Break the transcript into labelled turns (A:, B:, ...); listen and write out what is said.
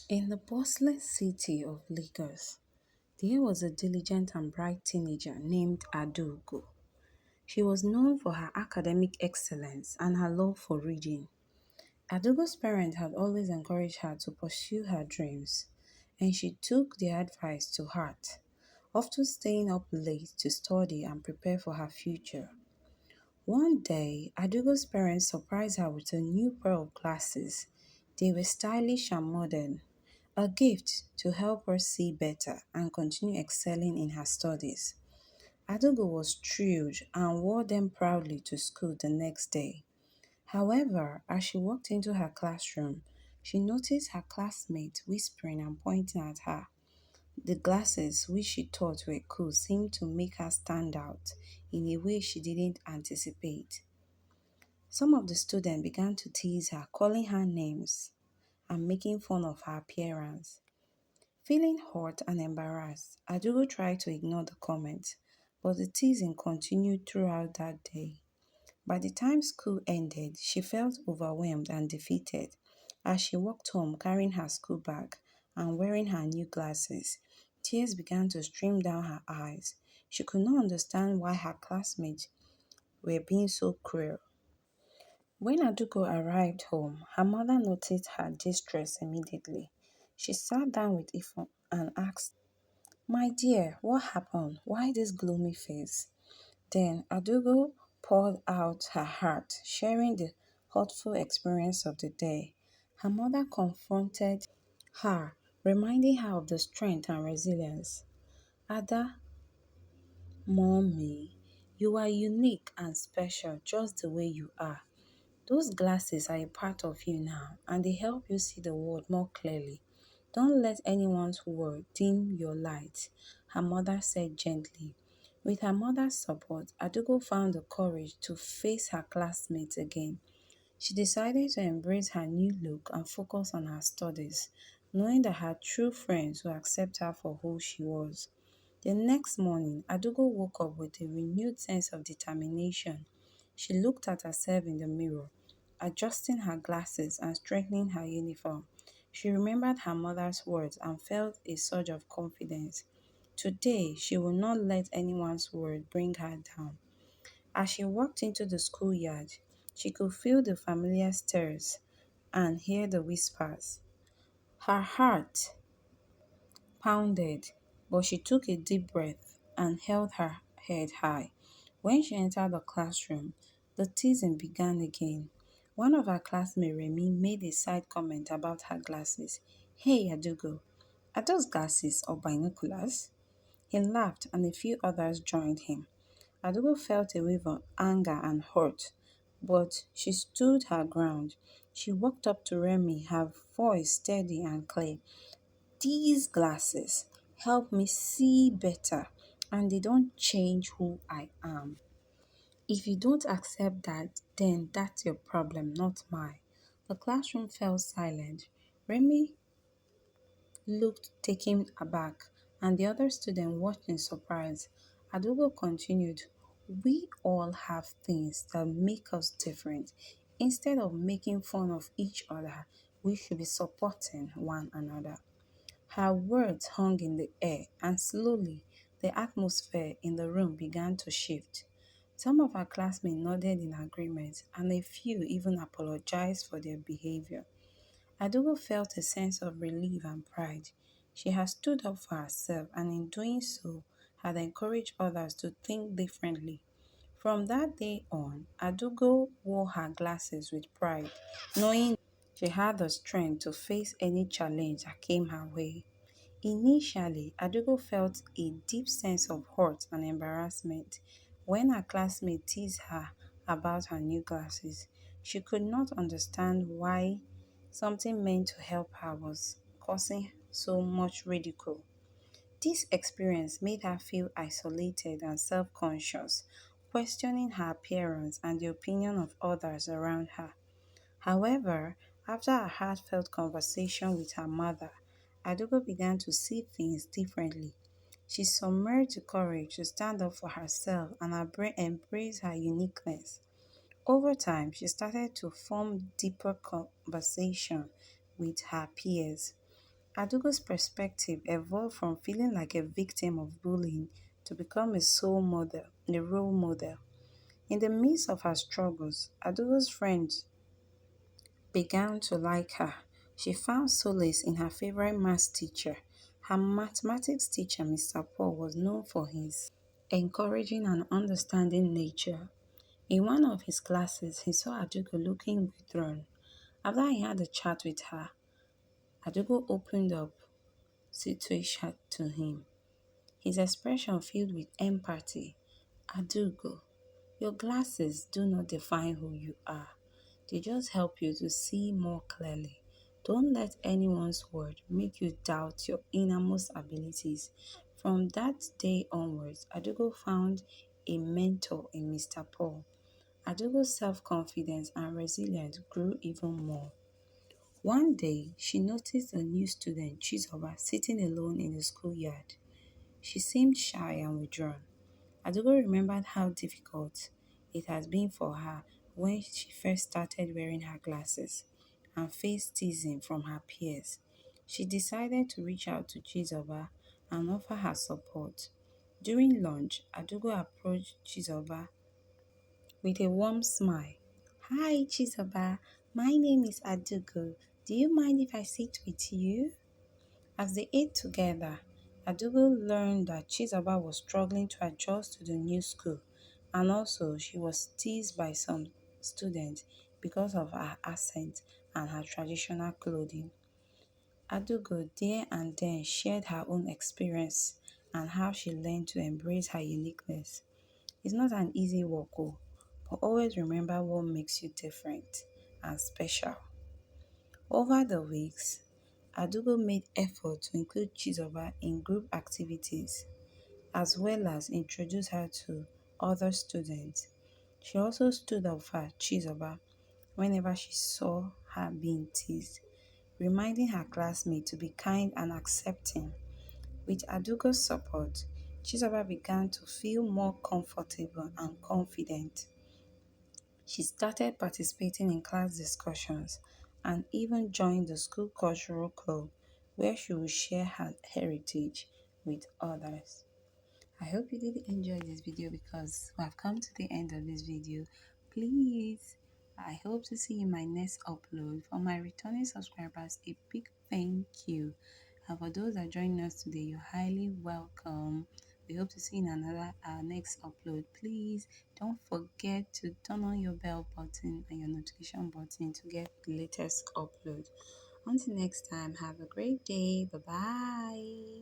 A: In the bustling city of Lagos, there was a diligent and bright teenager named Adugo. She was known for her academic excellence and her love for reading. Adugo's parents had always encouraged her to pursue her dreams, and she took their advice to heart, often staying up late to study and prepare for her future. One day, Adugo's parents surprised her with a new pair of glasses. They were stylish and modern, a gift to help her see better and continue excelling in her studies. Adugo was thrilled and wore them proudly to school the next day. However, as she walked into her classroom, she noticed her classmates whispering and pointing at her. The glasses, which she thought were cool, seemed to make her stand out in a way she didn't anticipate. Some of the students began to tease her, calling her names and making fun of her appearance. Feeling hurt and embarrassed, Adugo tried to ignore the comments, but the teasing continued throughout that day. By the time school ended, she felt overwhelmed and defeated. As she walked home carrying her school bag and wearing her new glasses, tears began to stream down her eyes. She could not understand why her classmates were being so cruel. When Aduko arrived home, her mother noticed her distress immediately. She sat down with Ifon and asked, "My dear, what happened? Why this gloomy face?" Then Adugo poured out her heart, sharing the hurtful experience of the day. Her mother confronted her, reminding her of the strength and resilience. "Ada, mommy, you are unique and special just the way you are. Those glasses are a part of you now, and they help you see the world more clearly. Don't let anyone's word dim your light," her mother said gently. With her mother's support, Adugo found the courage to face her classmates again. She decided to embrace her new look and focus on her studies, knowing that her true friends would accept her for who she was. The next morning, Adugo woke up with a renewed sense of determination. She looked at herself in the mirror, adjusting her glasses and straightening her uniform. She remembered her mother's words and felt a surge of confidence. Today, she will not let anyone's word bring her down. As she walked into the schoolyard, she could feel the familiar stares and hear the whispers. Her heart pounded, but she took a deep breath and held her head high. When she entered the classroom, the teasing began again. One of her classmates, Remy, made a side comment about her glasses. "Hey, Adugo, are those glasses or binoculars?" He laughed, and a few others joined him. Adugo felt a wave of anger and hurt, but she stood her ground. She walked up to Remy, her voice steady and clear. "These glasses help me see better, and they don't change who I am. If you don't accept that, then that's your problem, not mine." The classroom fell silent. Remy looked taken aback, and the other student watched in surprise. Adugo continued, "We all have things that make us different. Instead of making fun of each other, we should be supporting one another." Her words hung in the air, and slowly the atmosphere in the room began to shift. Some of her classmates nodded in agreement, and a few even apologized for their behavior. Adugo felt a sense of relief and pride. She had stood up for herself and in doing so had encouraged others to think differently. From that day on, Adugo wore her glasses with pride, knowing she had the strength to face any challenge that came her way. Initially, Adugo felt a deep sense of hurt and embarrassment when her classmates teased her about her new glasses. She could not understand why something meant to help her was causing so much ridicule. This experience made her feel isolated and self conscious, questioning her appearance and the opinion of others around her. However, after a heartfelt conversation with her mother, Adugo began to see things differently. She submerged the courage to stand up for herself and embrace her uniqueness. Over time, she started to form deeper conversation with her peers, Adugo's perspective evolved from feeling like a victim of bullying to become a role model. In the midst of her struggles, Adugo's friends began to like her. She found solace in her favorite maths teacher. Her mathematics teacher, Mr. Paul, was known for his encouraging and understanding nature. In one of his classes, he saw Adugo looking withdrawn. After he had a chat with her, Adugo opened up situation to him. His expression filled with empathy. Adugo, your glasses do not define who you are. They just help you to see more clearly. Don't let anyone's word make you doubt your innermost abilities. From that day onwards, Adugo found a mentor in Mr. Paul. Adugo's self-confidence and resilience grew even more. One day, she noticed a new student, Chizoba, sitting alone in the schoolyard. She seemed shy and withdrawn. Adugo remembered how difficult it had been for her when she first started wearing her glasses and faced teasing from her peers. She decided to reach out to Chizoba and offer her support. During lunch, Adugo approached Chizoba with a warm smile. Hi, Chizoba. My name is Adugo. Do you mind if I sit with you? As they ate together, Adugo learned that Chizoba was struggling to adjust to the new school, and also she was teased by some students because of her accent and her traditional clothing. Adugo there and then shared her own experience and how she learned to embrace her uniqueness. It's not an easy walk, oh, but always remember what makes you different and special. Over the weeks, Adugo made effort to include Chizoba in group activities as well as introduce her to other students. She also stood up for Chizoba whenever she saw her being teased, reminding her classmates to be kind and accepting. With Adugo's support, Chizoba began to feel more comfortable and confident. She started participating in class discussions and even joined the school cultural club where she would share her heritage with others. I hope you did enjoy this video because we have come to the end of this video. Please, I hope to see you in my next upload. For my returning subscribers, a big thank you. And for those that are joining us today, you're highly welcome. We hope to see you in another next upload. Please don't forget to turn on your bell button and your notification button to get the latest upload. Until next time, have a great day. Bye bye.